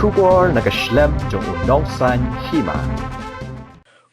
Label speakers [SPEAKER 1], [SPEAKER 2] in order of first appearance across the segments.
[SPEAKER 1] Kubor nakaslem jong unongsan hima.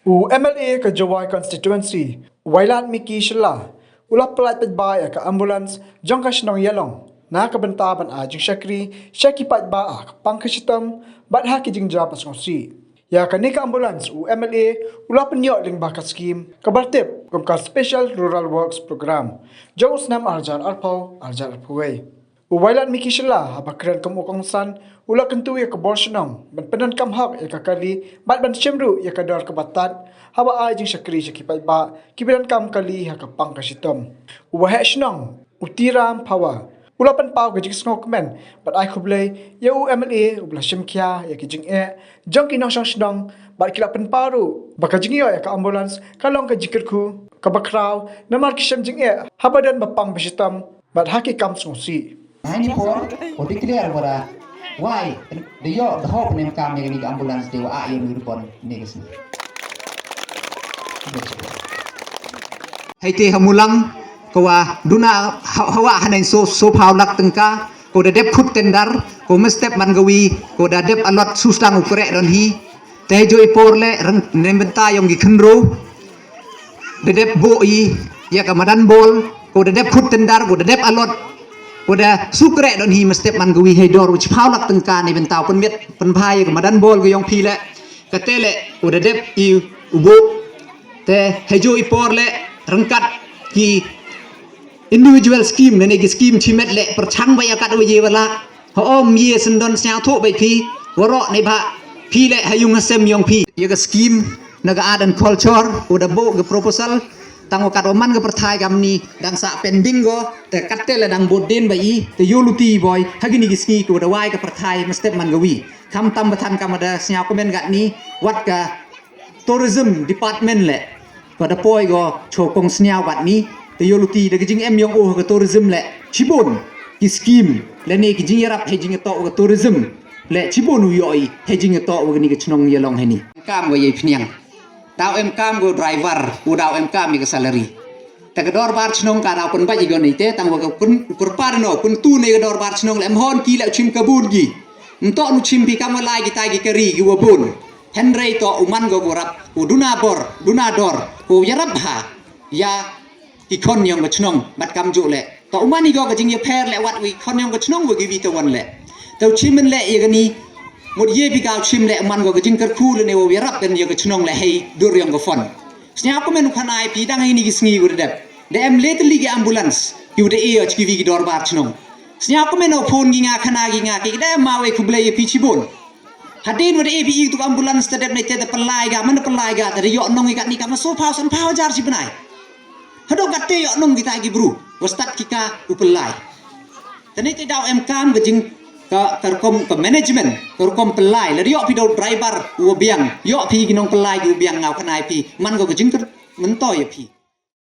[SPEAKER 2] MLA ka Jawai constituency Wailat Miki Shila ulap pelat petbai ka ambulance jong ka shnong yalong na ka bentaban a jing shakri shaki pat ba a pangkashitam bat ha ki jing japas ngosi ya ka ni ka ambulance MLA ulap penyo ling ba ka scheme ka bartip kum ka special rural works program jong usnam arjan arpaway Wailat Miki Shila habakran kum ukong san ula kentu ya ka borsnong ban penan kam hak ya ka kali bat ban shemru ya ka dor ka batat haba ai jing shakri shaki pat ba kibiran kam kali ha ka pang ka sitom uwahe shnong utiram pawa ula pan pau ka jing snok men bat ai khublei ya MLA ubla shimkya ya ki jing jong kinong shong shnong bat kila pan paru baka jing ya ka ambulance kalong ka jikirku ka bakraw namar ki shem jing habadan bapang basitam bat haki kam songsi
[SPEAKER 3] Ini por, udah clear pada why the hope nem kami ni ambulans dewa ayo ni pon ni kesini.
[SPEAKER 4] Hai te hamulang kawa duna hawa hanen so pau lak tengka ko da dep khut tendar ko mestep mangawi ko da dep alot susang ukre don hi te jo ipor le reng nembenta yong gi khenro da dep bo i ya kamadan bol ko da dep khut tendar ko da dep alot Udah sukre don hi mestep man gawi hedor uch paulak tengka ni bentau pen met pen phai ke madan bol ke yong pile katele udah dep I ubo te hejo ipor le rengkat ki individual scheme ne ki scheme chimet le perchang ba yakat we wala ho om ye sendon snya tho bai phi woro nei ba phi le hayung sem yong phi ye ke scheme naga art and culture udah bo ke proposal tanggo kat oman ke perthai kam ni dang sa pending go te katte le dang bodin bai te yoluti boy hagini gisni ko da wai ke perthai mestep man gawi kam tam bathan kam ada snya komen gat ni wat ka tourism department le pada poi go chokong snya wat ni te yoluti de jing em yong o ke tourism le chibon ki scheme le ne ki jing yarap he jing to ke tourism le chibon u yoi he jing to wa ni ke chnong yelong he ni kam go ye phniang Dau MK go driver, udau MK mi ke salary. Ta ke dor bar chnong ka dau pun ba jigon ite tang wa kun kurpar no kun tu ne ke dor bar chnong lem hon ki la chim kabun gi. Nto nu chim pi kam lai gi tai gi keri gi wa bun. Henry to uman go gorap uduna bor, duna dor, ko yarab ha. Ya ki kon yong ke chnong bat kam ju le. To uman ni go ke jing ye pher le wat wi kon yong ke chnong wa gi wi to wan le. Tau chim le ye ga ni một ye bi gao chim le man go jing kar khu le ne wo yarap den ye go chnong le hei dur yong go fon snya ko men khanai pi dang ni gisngi go deb de em le tli gi ambulance yu de e ch ki vi gi dor bar chnong snya ko men phone gi nga khana gi nga ki de ma we khuble ye pi chi bon hadin wo de e bi tu ambulance te deb ne te pelai ga man pelai ga te yo nong ga ni ka ma so phao san phao jar si benai hado ga te yo nong gi ta gi bru wastat ki ka u pelai tani te dau em kam go jing ka terkom ke management terkom pelai la yo pi do driver u biang yo pi ginong pelai u biang ngau khanai pi man go jing mentoi pi